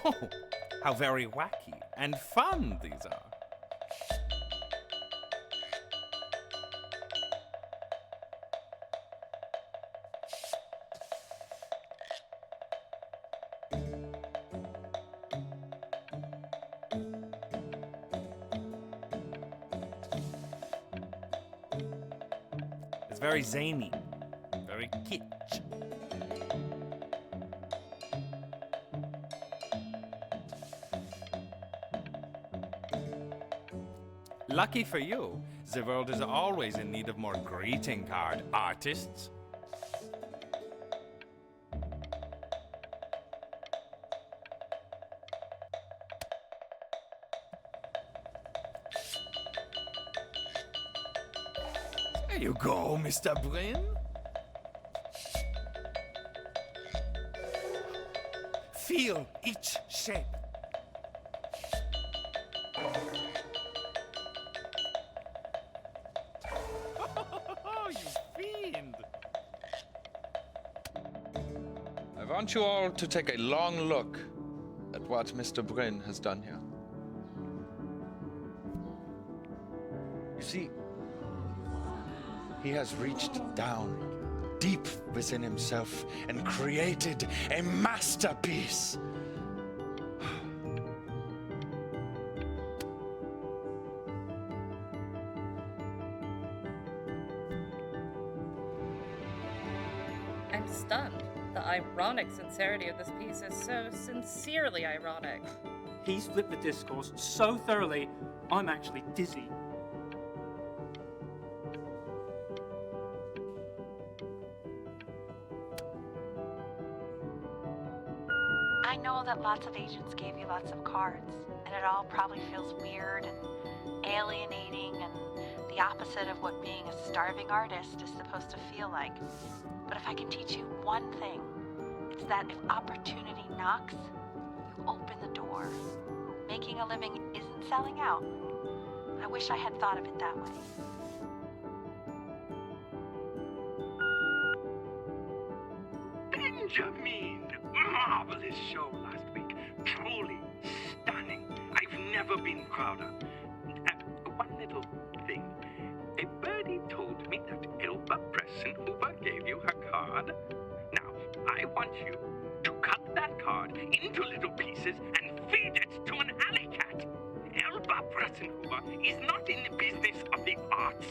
Oh, how very wacky and fun these are. It's very zany, very kitsch. Lucky for you, the world is always in need of more greeting card artists. There you go, Mr. Bryn. Feel each shape. Oh, you fiend! I want you all to take a long look at what Mr. Bryn has done here. You see, he has reached down deep within himself and created a masterpiece. I'm stunned. The ironic sincerity of this piece is so sincerely ironic. He's flipped the discourse so thoroughly, I'm actually dizzy. I know that lots of agents gave you lots of cards, and it all probably feels weird and alienating and the opposite of what being a starving artist is supposed to feel like. But if I can teach you one thing, it's that if opportunity knocks, you open the door. Making a living isn't selling out. I wish I had thought of it that way. Benjamin! Marvelous show last week. Truly stunning. I've never been prouder. One little thing. A birdie told me that Elba Pressenhuber gave you her card. Now, I want you to cut that card into little pieces and feed it to an alley cat. Elba Pressenhuber is not in the business of the arts.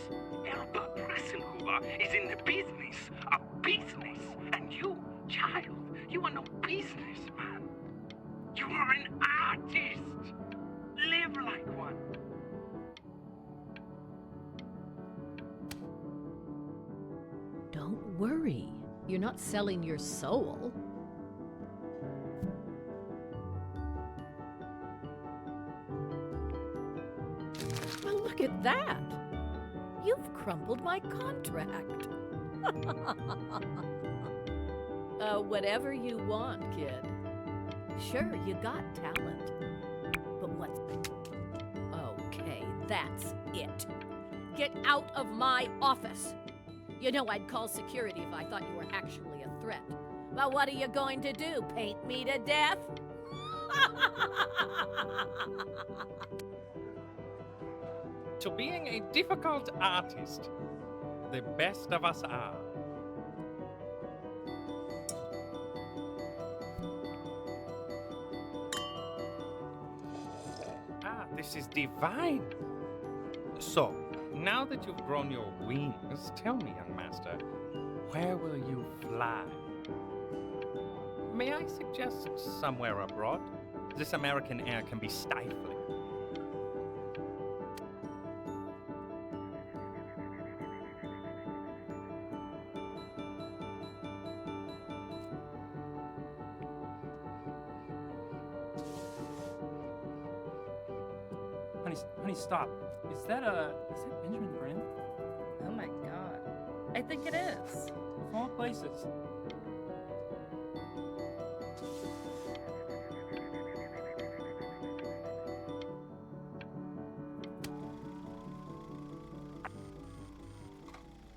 Elba Pressenhuber is in the business of business. And you, child, you are no businessman. You are an artist. Live like one. Don't worry. You're not selling your soul. Well, look at that. You've crumpled my contract. Whatever you want, kid. Sure, you got talent. But what's... Okay, that's it. Get out of my office. You know I'd call security if I thought you were actually a threat. But what are you going to do? Paint me to death? To being a difficult artist, the best of us are. Ah, this is divine. So, now that you've grown your wings, tell me, young master, where will you fly? May I suggest somewhere abroad? This American air can be stifling. Honey, stop. Is that Benjamin Bryn? Oh my god. I think it is. Of all places.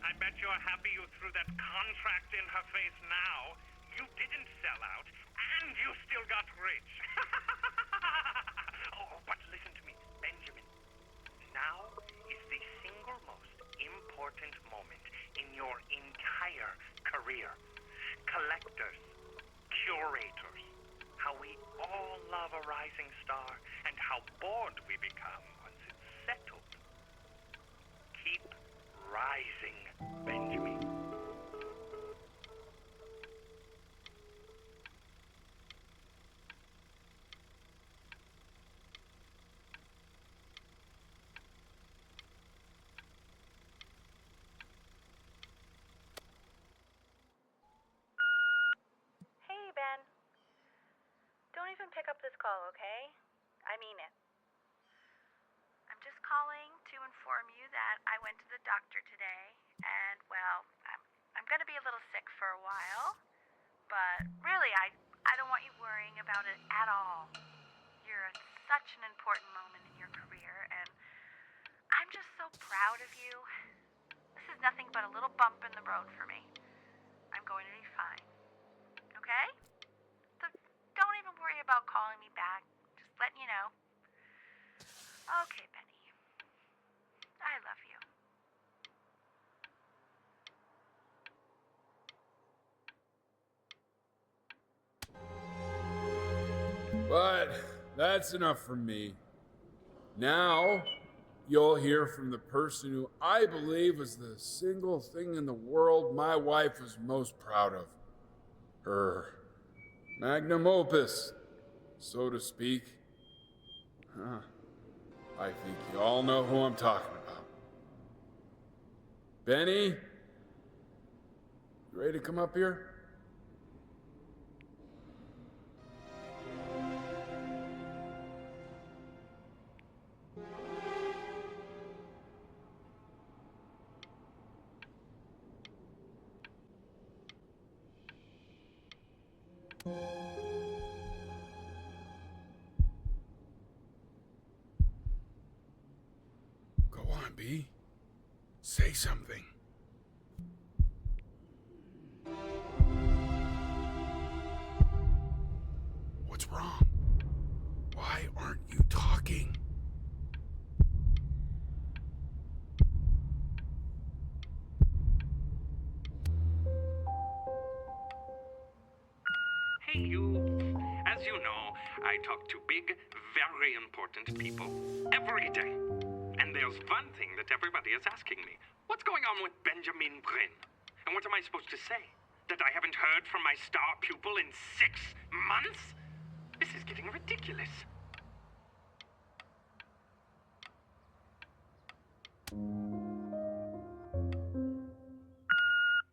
I bet you're happy you threw that contract in her face now. You didn't sell out, and you still got rich. Oh, but listen to me, Benjamin. Now is the single most important moment in your entire career. Collectors, curators, how we all love a rising star, and how bored we become once it's settled. Keep rising, Benjamin. Hey, Ben. Don't even pick up this call, okay? I mean it. I'm just calling to inform you that I went to the doctor today, and, well, I'm gonna be a little sick for a while, but really, I don't want you worrying about it at all. You're at such an important moment in your career, and I'm just so proud of you. This is nothing but a little bump in the road for me. I'm going to be fine. Okay? So don't even worry about calling me back. Just letting you know. Okay, Benny. I love you. But that's enough from me. Now, you'll hear from the person who I believe was the single thing in the world my wife was most proud of. Her magnum opus, so to speak. I think you all know who I'm talking about. Benny? You ready to come up here? Go on, B. Say something. What's wrong? Why aren't you talking? Hey, you. As you know, I talk to big, very important people every day. And there's one thing that everybody is asking me. What's going on with Benjamin Brin? And what am I supposed to say? That I haven't heard from my star pupil in 6 months? This is getting ridiculous.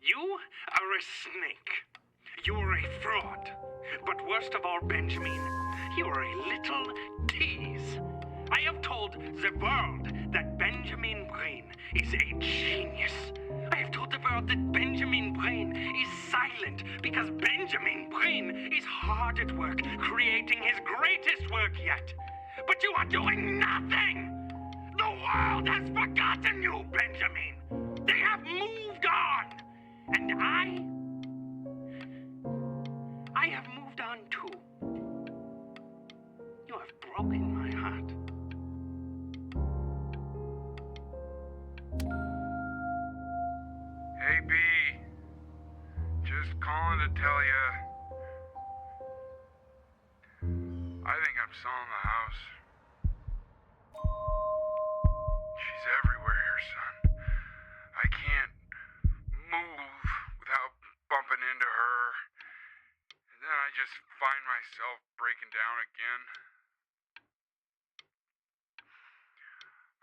You are a snake. You're a fraud. But worst of all, Benjamin, you're a little tease. I have told the world that Benjamin Brain is a genius. I have told the world that Benjamin Brain is silent because Benjamin Brain is hard at work creating his greatest work yet. But you are doing nothing! The world has forgotten you, Benjamin! They have moved on! And I have moved on too. You have broken my heart. Hey, B. Just calling to tell ya. I think I'm selling the house. She's everywhere here, son. I can't move without bumping into her. And then I just find myself breaking down again.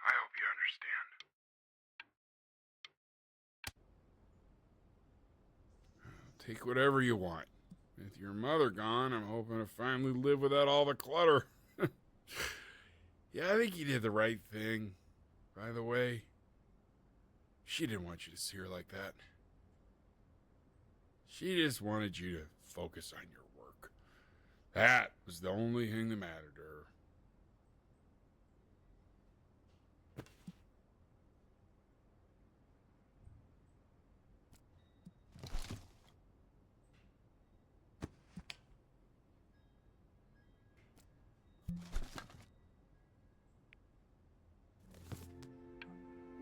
I hope you understand. Take whatever you want. With your mother gone, I'm hoping to finally live without all the clutter. Yeah, I think you did the right thing. By the way, she didn't want you to see her like that. She just wanted you to focus on your work. That was the only thing that mattered to her.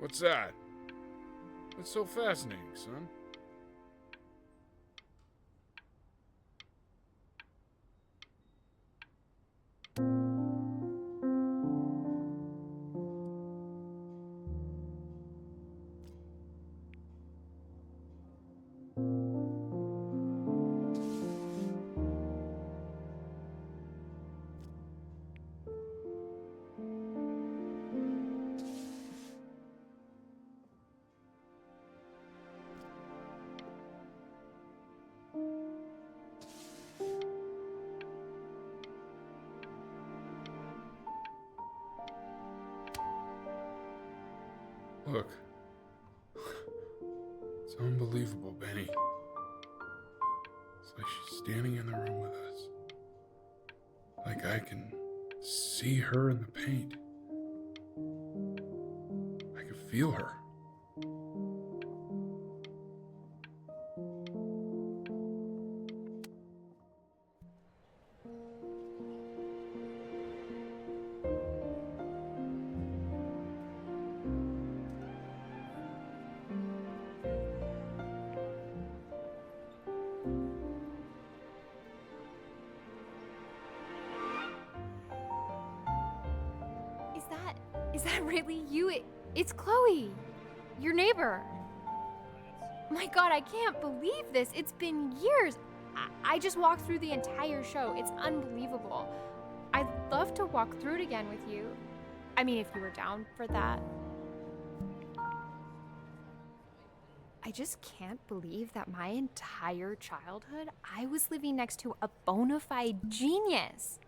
What's that? What's so fascinating, son? Look. It's unbelievable, Benny. It's like she's standing in the room with us. Like I can see her in the paint. I can feel her. Is that really you? It's Chloe, your neighbor. My God, I can't believe this. It's been years. I just walked through the entire show. It's unbelievable. I'd love to walk through it again with you. I mean, if you were down for that. I just can't believe that my entire childhood, I was living next to a bona fide genius.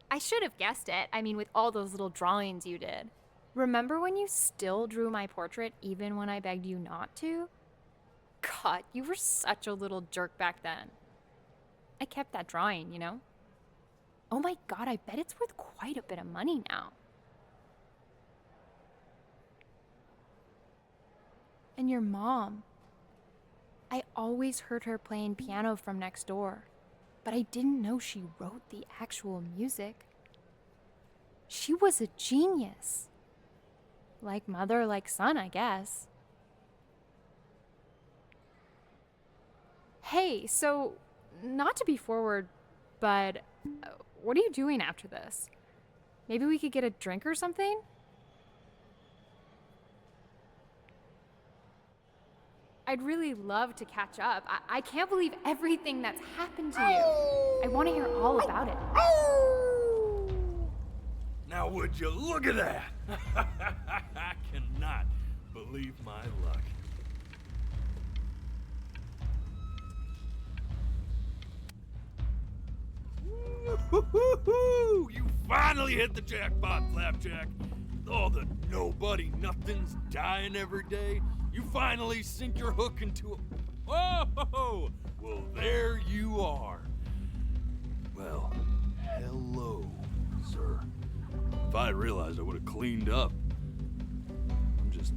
I should have guessed it. I mean, with all those little drawings you did. Remember when you still drew my portrait even when I begged you not to? God, you were such a little jerk back then. I kept that drawing, you know? Oh my God, I bet it's worth quite a bit of money now. And your mom. I always heard her playing piano from next door. But I didn't know she wrote the actual music. She was a genius. Like mother, like son, I guess. Hey, so, not to be forward, but what are you doing after this? Maybe we could get a drink or something? I'd really love to catch up. I can't believe everything that's happened to you. I want to hear all about it. Now would you look at that? I cannot believe my luck. Woo-hoo-hoo-hoo! You finally hit the jackpot, Flapjack. All the nobody nothings dying every day. You finally sink your hook into a... Oh, well, there you are. Well, hello, sir. If I realized, I would have cleaned up. I'm just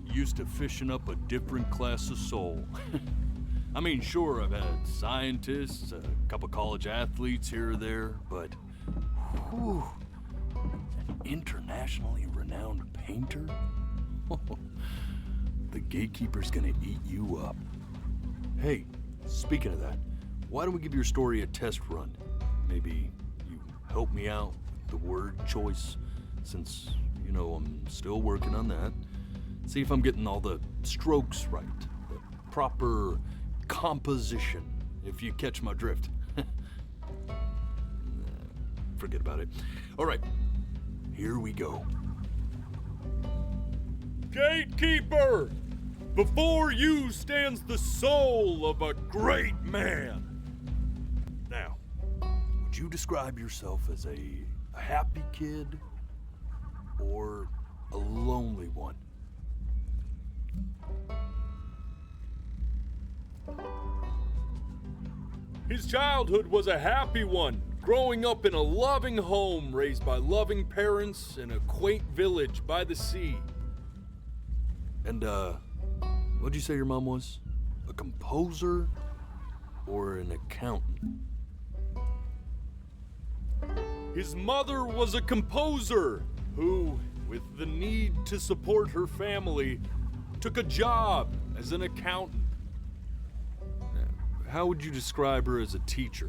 used to fishing up a different class of soul. I mean, sure, I've had scientists, a couple college athletes here or there, but... Whew, an internationally renowned painter? The gatekeeper's gonna eat you up. Hey, speaking of that, why don't we give your story a test run? Maybe you help me out with the word choice, since, you know, I'm still working on that. See if I'm getting all the strokes right, the proper composition, if you catch my drift. Forget about it. All right, here we go. Gatekeeper! Before you stands the soul of a great man. Now, would you describe yourself as a happy kid or a lonely one? His childhood was a happy one, growing up in a loving home raised by loving parents in a quaint village by the sea. And, what'd you say your mom was? A composer or an accountant? His mother was a composer who, with the need to support her family, took a job as an accountant. How would you describe her as a teacher?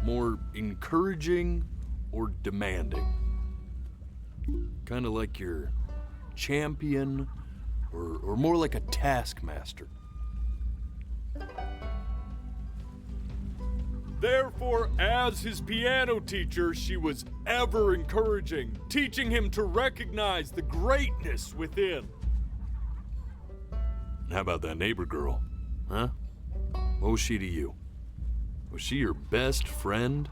More encouraging or demanding? Kind of like your champion or more like a taskmaster? Therefore, as his piano teacher, she was ever encouraging, teaching him to recognize the greatness within. How about that neighbor girl, huh? What was she to you? Was she your best friend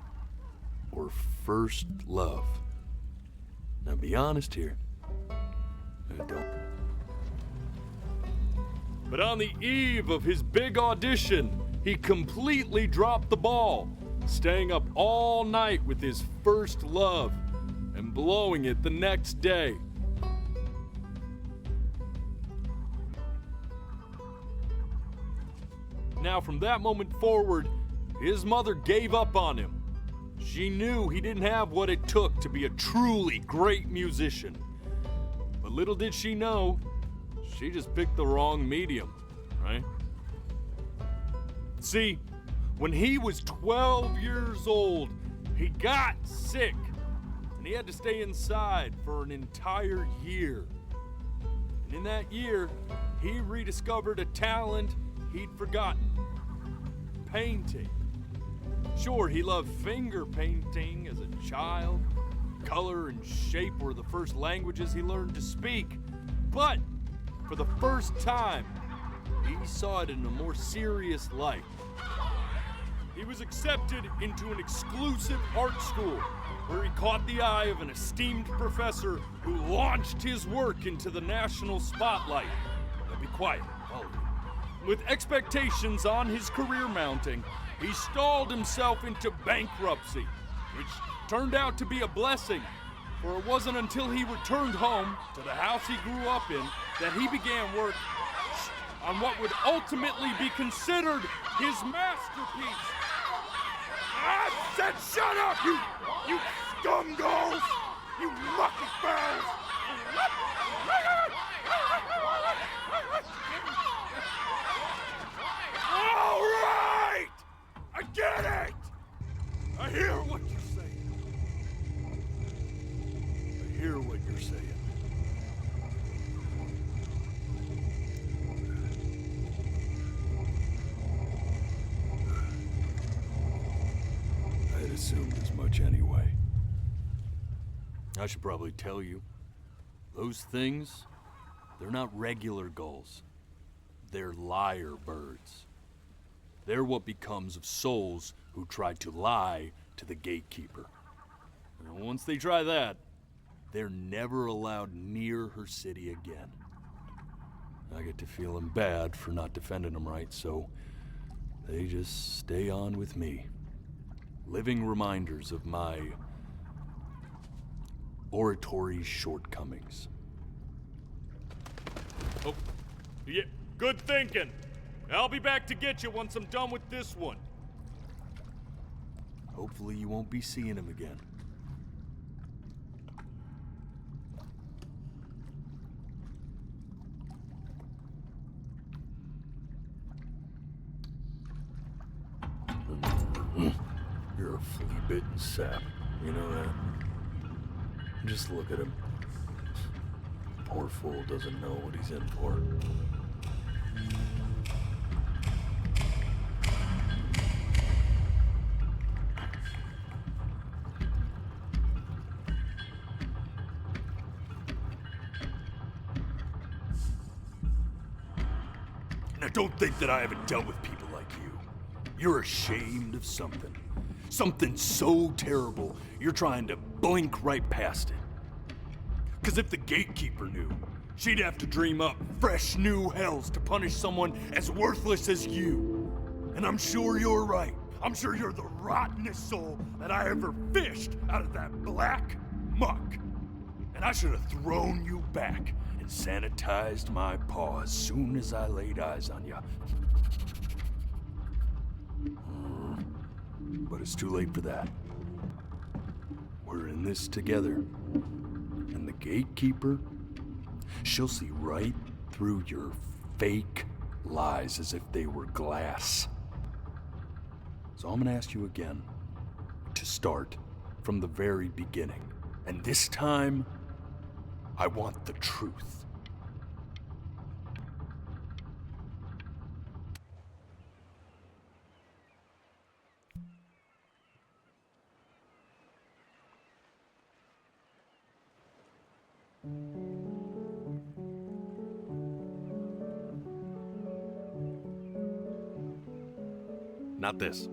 or first love? Now be honest here. Don't. But on the eve of his big audition, he completely dropped the ball, staying up all night with his first love and blowing it the next day. Now, from that moment forward, his mother gave up on him. She knew he didn't have what it took to be a truly great musician. But little did she know, she just picked the wrong medium, right? See, when he was 12 years old, he got sick, and he had to stay inside for an entire year. And in that year, he rediscovered a talent he'd forgotten: painting. Sure, he loved finger painting as a child. Color and shape were the first languages he learned to speak. But for the first time, he saw it in a more serious light. He was accepted into an exclusive art school where he caught the eye of an esteemed professor who launched his work into the national spotlight. Now be quiet, all of you. With expectations on his career mounting, he stalled himself into bankruptcy, which turned out to be a blessing, for it wasn't until he returned home to the house he grew up in that he began work on what would ultimately be considered his masterpiece. I said shut up, you scumballs! You mucky fowls! All right! I get it! I hear what you're saying. I hear what you're saying. I'd assumed as much anyway. I should probably tell you, those things, they're not regular gulls. They're lyre birds. They're what becomes of souls who try to lie to the gatekeeper. And once they try that, they're never allowed near her city again. I get to feeling bad for not defending them right, so they just stay on with me. Living reminders of my oratory shortcomings. Oh, yeah, good thinking. I'll be back to get you once I'm done with this one. Hopefully you won't be seeing him again. You're a flea-bitten sap, you know that? Just look at him. Poor fool doesn't know what he's in for. Now don't think that I haven't dealt with people like you. You're ashamed of something. Something so terrible, you're trying to blink right past it. Because if the gatekeeper knew, she'd have to dream up fresh new hells to punish someone as worthless as you. And I'm sure you're right. I'm sure you're the rottenest soul that I ever fished out of that black muck. And I should have thrown you back and sanitized my paw as soon as I laid eyes on you. But it's too late for that. We're in this together, and the gatekeeper, she'll see right through your fake lies as if they were glass. So I'm gonna ask you again to start from the very beginning. And this time, I want the truth. Not this.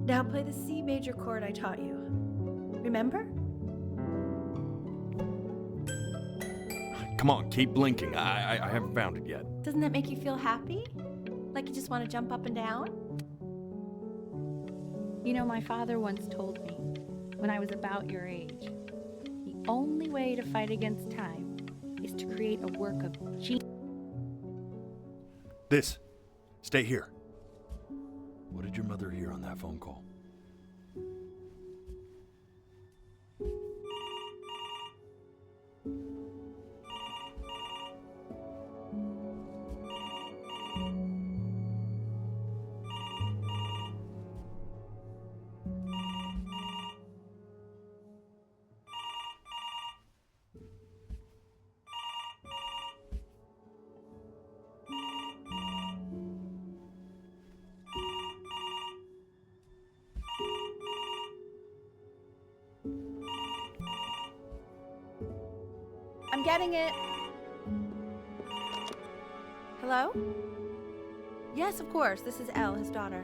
Now play the C major chord I taught you. Remember? Come on, keep blinking. I haven't found it yet. Doesn't that make you feel happy? Like you just want to jump up and down? You know, my father once told me, when I was about your age, the only way to fight against time is to create a work of genius. This. Stay here. What did your mother hear on that phone call? I'm getting it. Hello? Yes, of course. This is Elle, his daughter.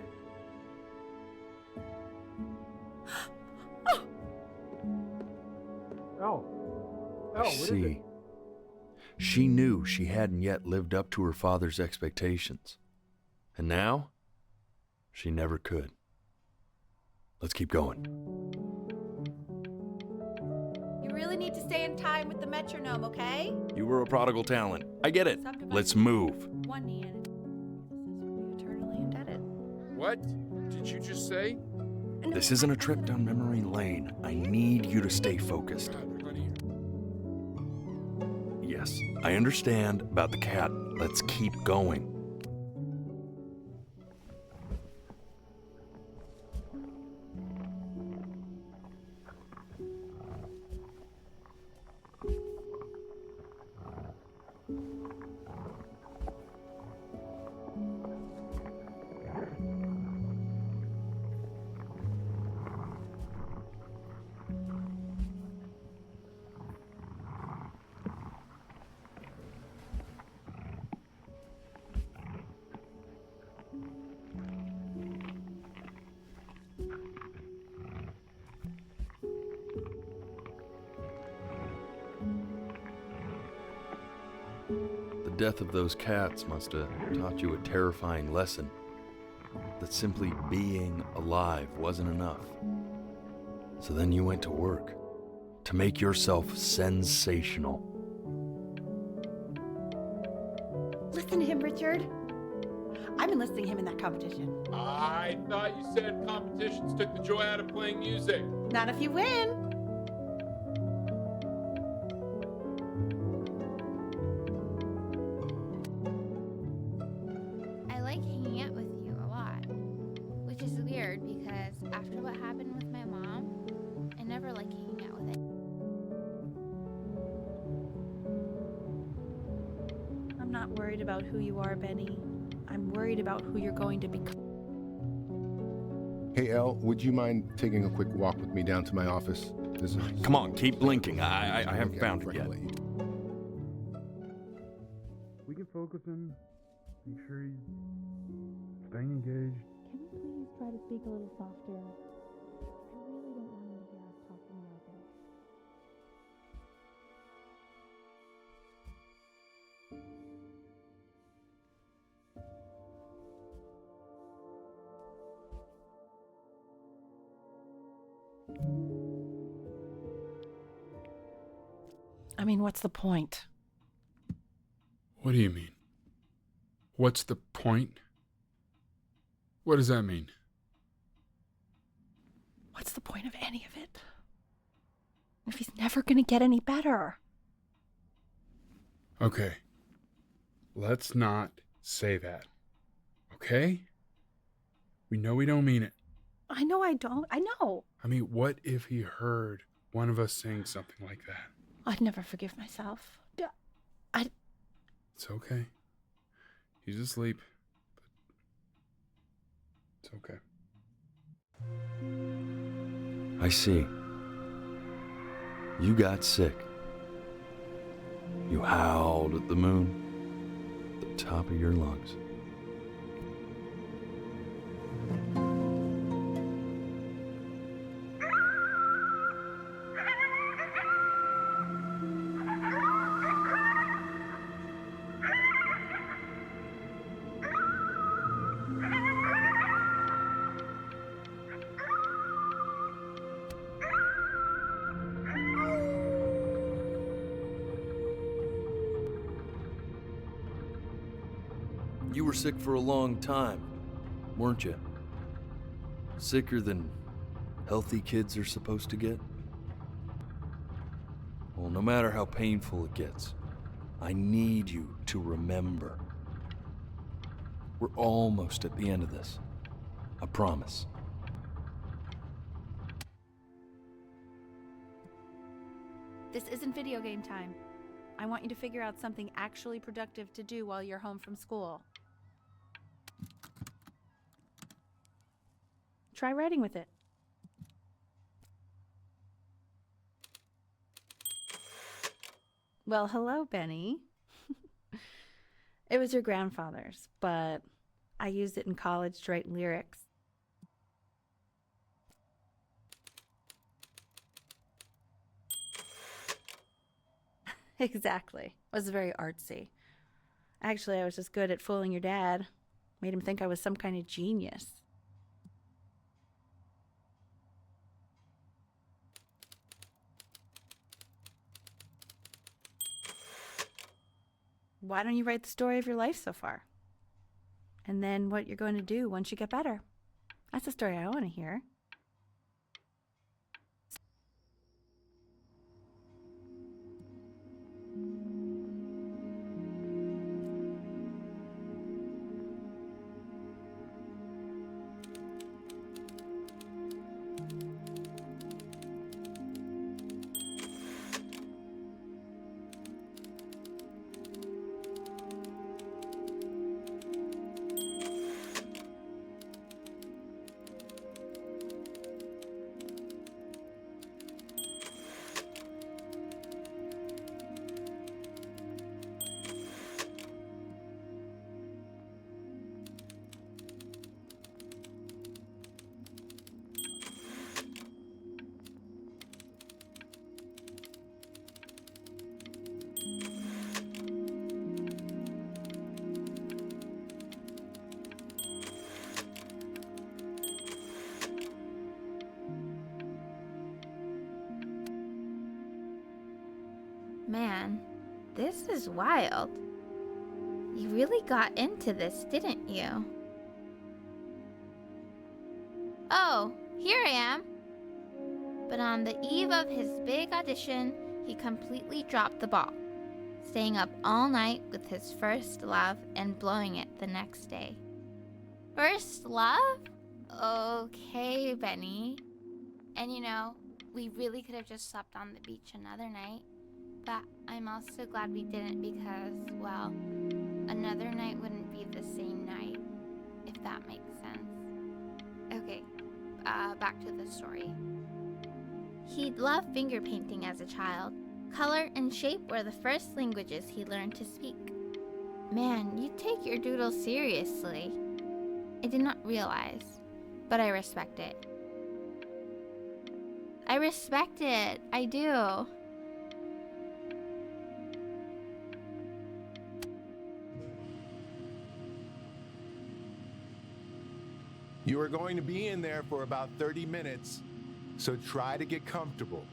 Oh, what is it? See, she knew she hadn't yet lived up to her father's expectations. And now, she never could. Let's keep going. You really need to stay in time with the metronome, okay? You were a prodigal talent. I get it. Let's move. One knee in it. Eternally indebted. What did you just say? This isn't a trip down memory lane. I need you to stay focused. Yes, I understand about the cat. Let's keep going. The death of those cats must have taught you a terrifying lesson. That simply being alive wasn't enough. So then you went to work to make yourself sensational. Listen to him, Richard. I'm enlisting him in that competition. I thought you said competitions took the joy out of playing music. Not if you win. I like hanging out with you a lot, which is weird because after what happened with my mom, I never like hanging out with it. I'm not worried about who you are, Benny. I'm worried about who you're going to become. Hey, Elle, would you mind taking a quick walk with me down to my office? Come on, keep blinking. I haven't found it yet. We can focus and make sure he's staying engaged. Can you please try to speak a little softer? I really don't want him to hear us talking like this. I mean, what's the point? What do you mean? What's the point? What does that mean? What's the point of any of it? If he's never gonna get any better. Okay. Let's not say that. Okay? We know we don't mean it. I know I don't. I know. I mean, what if he heard one of us saying something like that? I'd never forgive myself. It's okay. He's asleep. But it's okay. I see. You got sick. You howled at the moon, at the top of your lungs. You were sick for a long time, weren't you? Sicker than healthy kids are supposed to get? Well, no matter how painful it gets, I need you to remember. We're almost at the end of this. I promise. This isn't video game time. I want you to figure out something actually productive to do while you're home from school. Try writing with it. Well, hello, Benny. It was your grandfather's, but I used it in college to write lyrics. Exactly. It was very artsy. Actually, I was just good at fooling your dad. Made him think I was some kind of genius. Why don't you write the story of your life so far? And then what you're going to do once you get better. That's the story I want to hear. Man, this is wild. You really got into this, didn't you? Oh, here I am. But on the eve of his big audition, he completely dropped the ball, staying up all night with his first love and blowing it the next day. First love? Okay, Benny. And you know, we really could have just slept on the beach another night. But I'm also glad we didn't because, well, another night wouldn't be the same night, if that makes sense. Okay, back to the story. He'd loved finger painting as a child. Color and shape were the first languages he learned to speak. Man, you take your doodle seriously. I did not realize, but I respect it. I respect it, I do. You are going to be in there for about 30 minutes, so try to get comfortable.